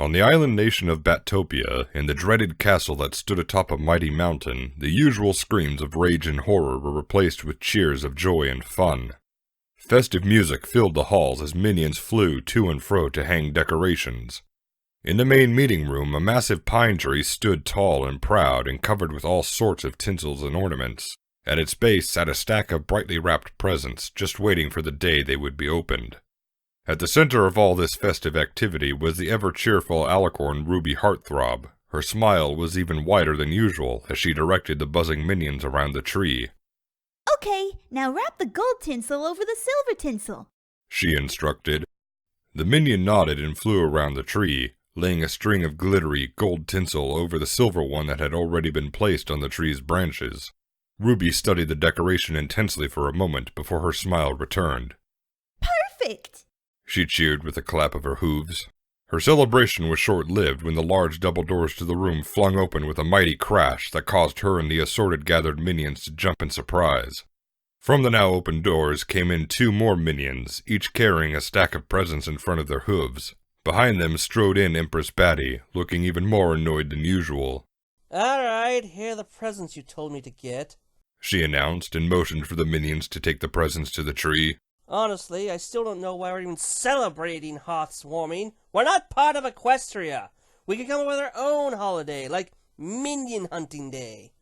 On the island nation of Batopia, in the dreaded castle that stood atop a mighty mountain, the usual screams of rage and horror were replaced with cheers of joy and fun. Festive music filled the halls as minions flew to and fro to hang decorations. In the main meeting room, a massive pine tree stood tall and proud and covered with all sorts of tinsels and ornaments. At its base sat a stack of brightly wrapped presents, just waiting for the day they would be opened. At the center of all this festive activity was the ever-cheerful alicorn Ruby Heartthrob. Her smile was even wider than usual as she directed the buzzing minions around the tree. Okay, now wrap the gold tinsel over the silver tinsel, she instructed. The minion nodded and flew around the tree, laying a string of glittery gold tinsel over the silver one that had already been placed on the tree's branches. Ruby studied the decoration intensely for a moment before her smile returned. Perfect! She cheered with a clap of her hooves. Her celebration was short-lived when the large double doors to the room flung open with a mighty crash that caused her and the assorted gathered minions to jump in surprise. From the now open doors came in 2 more minions, each carrying a stack of presents in front of their hooves. Behind them strode in Empress Batty, looking even more annoyed than usual. Alright, here are the presents you told me to get, she announced and motioned for the minions to take the presents to the tree. Honestly, I still don't know why we're even celebrating Hearth's warming. We're not part of Equestria. We could come up with our own holiday, like Minion Hunting Day.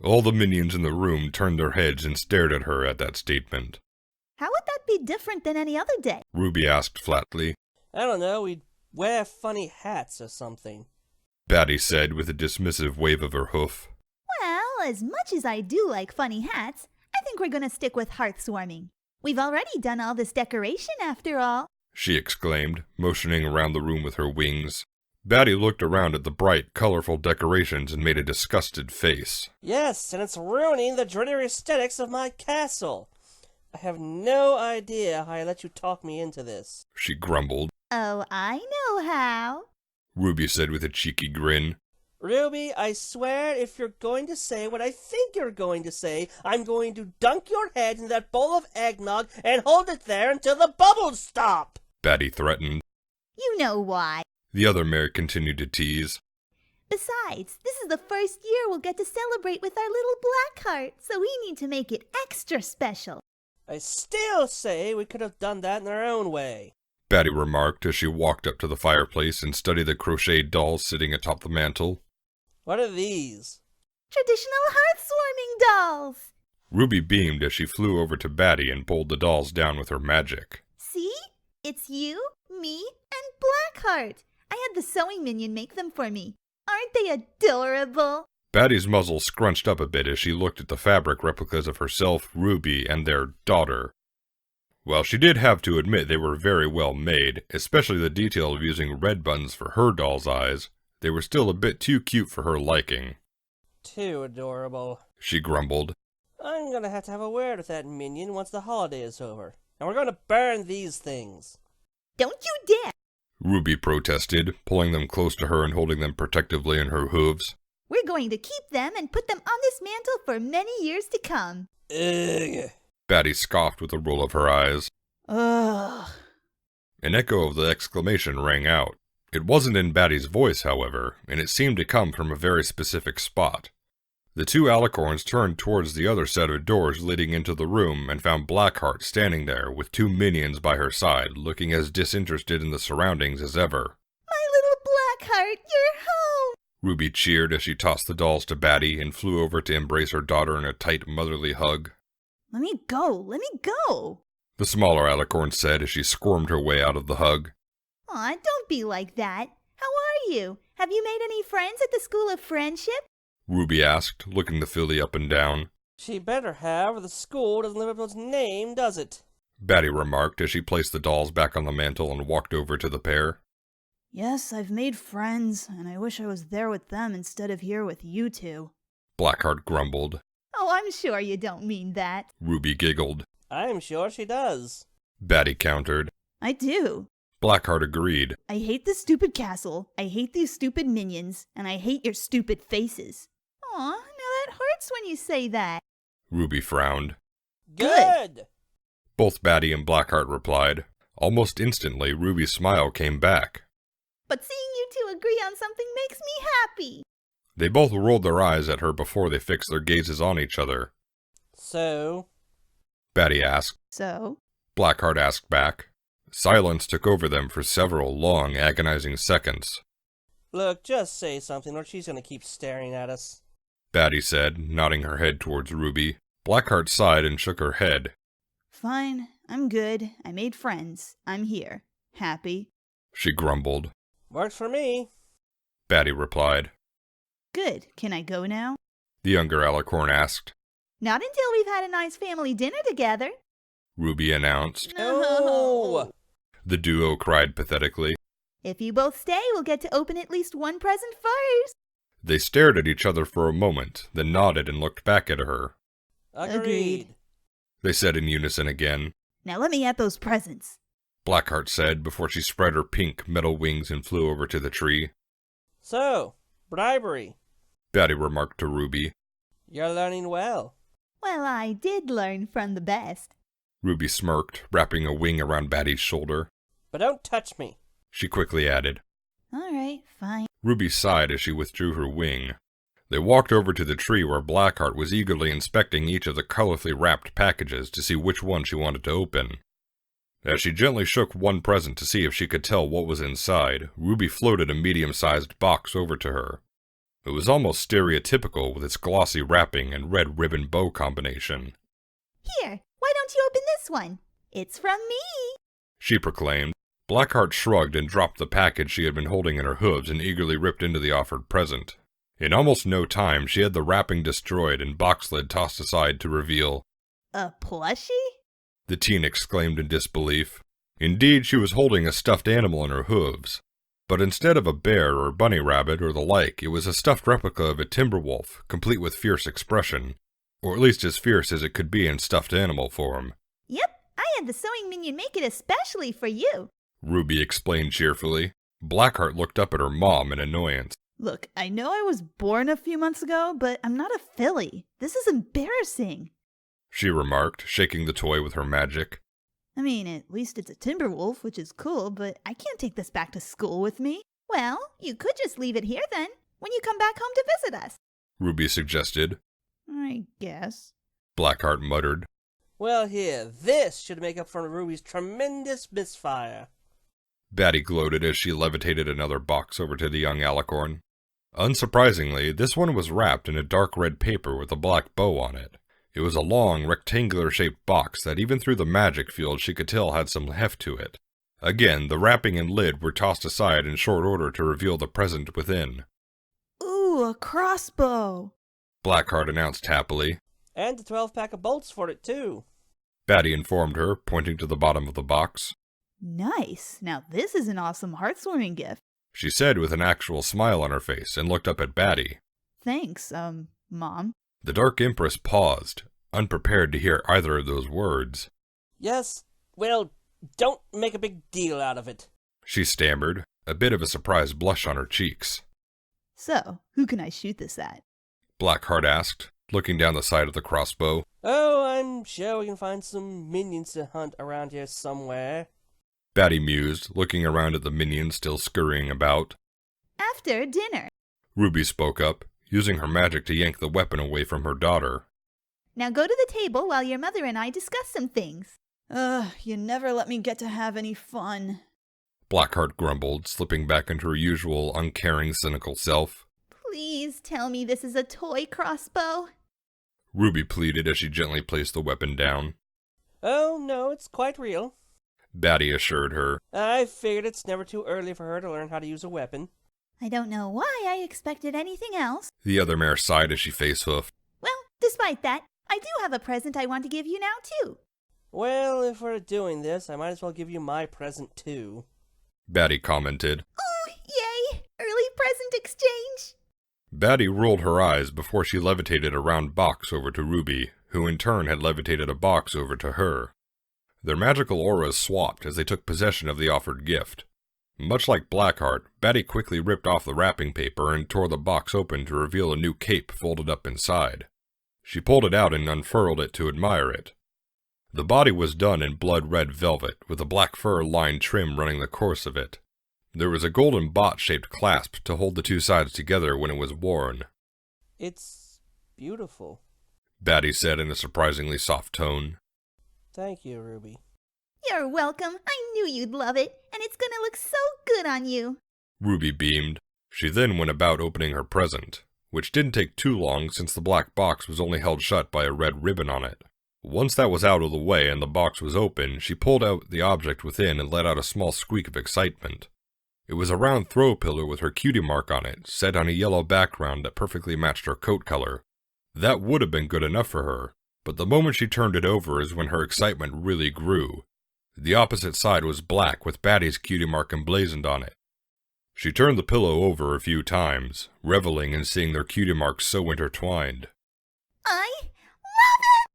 All the minions in the room turned their heads and stared at her at that statement. How would that be different than any other day? Ruby asked flatly. I don't know, we'd wear funny hats or something, Batty said with a dismissive wave of her hoof. Well, as much as I do like funny hats, I think we're gonna stick with hearth swarming. We've already done all this decoration after all, she exclaimed, motioning around the room with her wings. Batty looked around at the bright, colorful decorations and made a disgusted face. Yes, and it's ruining the dreary aesthetics of my castle. I have no idea how I let you talk me into this, she grumbled. Oh, I know how, Ruby said with a cheeky grin. Ruby, I swear if you're going to say what I think you're going to say, I'm going to dunk your head in that bowl of eggnog and hold it there until the bubbles stop, Batty threatened. You know why. The other mare continued to tease. Besides, this is the first year we'll get to celebrate with our little Blackheart, so we need to make it extra special. I still say we could have done that in our own way, Batty remarked as she walked up to the fireplace and studied the crocheted dolls sitting atop the mantel. What are these? Traditional hearth-swarming dolls! Ruby beamed as she flew over to Batty and pulled the dolls down with her magic. See? It's you, me, and Blackheart. I had the sewing minion make them for me. Aren't they adorable? Batty's muzzle scrunched up a bit as she looked at the fabric replicas of herself, Ruby, and their daughter. Well, she did have to admit they were very well made, especially the detail of using red buttons for her doll's eyes. They were still a bit too cute for her liking. Too adorable, she grumbled. I'm gonna have to have a word with that minion once the holiday is over. And we're gonna burn these things. Don't you dare! Ruby protested, pulling them close to her and holding them protectively in her hooves. We're going to keep them and put them on this mantle for many years to come. Ugh. Batty scoffed with a roll of her eyes. Ugh. An echo of the exclamation rang out. It wasn't in Batty's voice, however, and it seemed to come from a very specific spot. The 2 alicorns turned towards the other set of doors leading into the room and found Blackheart standing there with 2 minions by her side, looking as disinterested in the surroundings as ever. My little Blackheart, you're home! Ruby cheered as she tossed the dolls to Batty and flew over to embrace her daughter in a tight motherly hug. Let me go! The smaller alicorn said as she squirmed her way out of the hug. Aw, don't be like that. How are you? Have you made any friends at the School of Friendship? Ruby asked, looking the filly up and down. She better have, or the school doesn't live up to its name, does it? Batty remarked as she placed the dolls back on the mantel and walked over to the pair. Yes, I've made friends, and I wish I was there with them instead of here with you 2. Blackheart grumbled. Oh, I'm sure you don't mean that. Ruby giggled. I'm sure she does, Batty countered. I do. Blackheart agreed. I hate this stupid castle, I hate these stupid minions, and I hate your stupid faces. Aw, now that hurts when you say that. Ruby frowned. Good! Both Batty and Blackheart replied. Almost instantly, Ruby's smile came back. but seeing you two agree on something makes me happy. They both rolled their eyes at her before they fixed their gazes on each other. So? Batty asked. So? Blackheart asked back. Silence took over them for several long, agonizing seconds. Look, just say something or she's gonna keep staring at us. Batty said, nodding her head towards Ruby. Blackheart sighed and shook her head. Fine, I'm good. I made friends. I'm here. Happy. She grumbled. Works for me. Batty replied. Good. Can I go now? The younger Alicorn asked. Not until we've had a nice family dinner together. Ruby announced. No! The duo cried pathetically. If you both stay, we'll get to open at least one present first. They stared at each other for a moment, then nodded and looked back at her. Agreed. They said in unison again. Now let me at those presents. Blackheart said before she spread her pink metal wings and flew over to the tree. So, bribery. Batty remarked to Ruby. You're learning well. Well, I did learn from the best. Ruby smirked, wrapping a wing around Batty's shoulder. But don't touch me. She quickly added. All right, fine. Ruby sighed as she withdrew her wing. They walked over to the tree where Blackheart was eagerly inspecting each of the colorfully wrapped packages to see which one she wanted to open. As she gently shook one present to see if she could tell what was inside, Ruby floated a medium-sized box over to her. It was almost stereotypical with its glossy wrapping and red ribbon bow combination. Here, why don't you open this one? It's from me. She proclaimed. Blackheart shrugged and dropped the package she had been holding in her hooves and eagerly ripped into the offered present. In almost no time, she had the wrapping destroyed and box lid tossed aside to reveal. A plushie? The teen exclaimed in disbelief. Indeed, she was holding a stuffed animal in her hooves. But instead of a bear or bunny rabbit or the like, it was a stuffed replica of a timber wolf, complete with fierce expression. Or at least as fierce as it could be in stuffed animal form. Yep, I had the sewing minion make it especially for you. Ruby explained cheerfully. Blackheart looked up at her mom in annoyance. Look, I know I was born a few months ago, but I'm not a filly. This is embarrassing. She remarked, shaking the toy with her magic. I mean, at least it's a timber wolf, which is cool, but I can't take this back to school with me. Well, you could just leave it here then, when you come back home to visit us. Ruby suggested. I guess. Blackheart muttered. Well, here, this should make up for Ruby's tremendous misfire. Batty gloated as she levitated another box over to the young Alicorn. Unsurprisingly, this one was wrapped in a dark red paper with a black bow on it. It was a long, rectangular-shaped box that even through the magic field she could tell had some heft to it. Again, the wrapping and lid were tossed aside in short order to reveal the present within. Ooh, a crossbow! Blackheart announced happily. And a 12-pack of bolts for it, too. Batty informed her, pointing to the bottom of the box. Nice. Now this is an awesome heartwarming gift. She said with an actual smile on her face and looked up at Batty. Thanks, Mom. The Dark Empress paused, unprepared to hear either of those words. Yes, well, don't make a big deal out of it. She stammered, a bit of a surprised blush on her cheeks. So, who can I shoot this at? Blackheart asked, looking down the side of the crossbow. Oh, I'm sure we can find some minions to hunt around here somewhere. Batty mused, looking around at the minions still scurrying about. After dinner. Ruby spoke up, using her magic to yank the weapon away from her daughter. Now go to the table while your mother and I discuss some things. You never let me get to have any fun. Blackheart grumbled, slipping back into her usual uncaring, cynical self. Please tell me this is a toy crossbow. Ruby pleaded as she gently placed the weapon down. Oh, no, it's quite real. Batty assured her. I figured it's never too early for her to learn how to use a weapon. I don't know why I expected anything else. The other mare sighed as she face-hoofed. Well, despite that, I do have a present I want to give you now, too. Well, if we're doing this, I might as well give you my present, too. Batty commented. Oh, yay! Early present exchange! Batty rolled her eyes before she levitated a round box over to Ruby, who in turn had levitated a box over to her. Their magical auras swapped as they took possession of the offered gift. Much like Blackheart, Batty quickly ripped off the wrapping paper and tore the box open to reveal a new cape folded up inside. She pulled it out and unfurled it to admire it. The body was done in blood-red velvet, with a black fur-lined trim running the course of it. There was a golden bot-shaped clasp to hold the two sides together when it was worn. It's beautiful. Batty said in a surprisingly soft tone. Thank you, Ruby. You're welcome. I knew you'd love it, and it's gonna look so good on you. Ruby beamed. She then went about opening her present, which didn't take too long since the black box was only held shut by a red ribbon on it. Once that was out of the way and the box was open, she pulled out the object within and let out a small squeak of excitement. It was a round throw pillow with her cutie mark on it, set on a yellow background that perfectly matched her coat color. That would have been good enough for her, but the moment she turned it over is when her excitement really grew. The opposite side was black with Batty's cutie mark emblazoned on it. She turned the pillow over a few times, reveling in seeing their cutie marks so intertwined. I love it!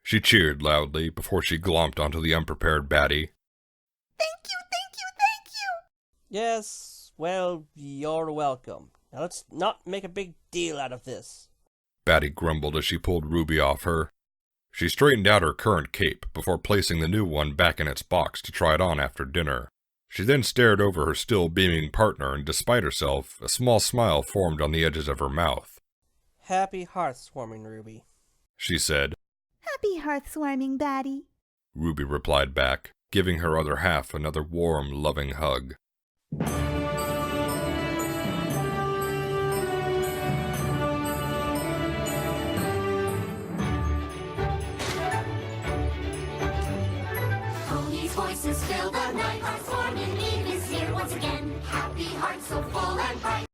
She cheered loudly before she glomped onto the unprepared Batty. Thank you, thank you, thank you! Yes, well, you're welcome. Now let's not make a big deal out of this. Batty grumbled as she pulled Ruby off her. She straightened out her current cape before placing the new one back in its box to try it on after dinner. She then stared over her still beaming partner, and despite herself, a small smile formed on the edges of her mouth. Happy hearth warming, Ruby, she said. Happy hearth warming, Batty. Ruby replied back, giving her other half another warm, loving hug. Voices fill the night, hearts warming, Eve is here once again. Happy hearts so full and bright.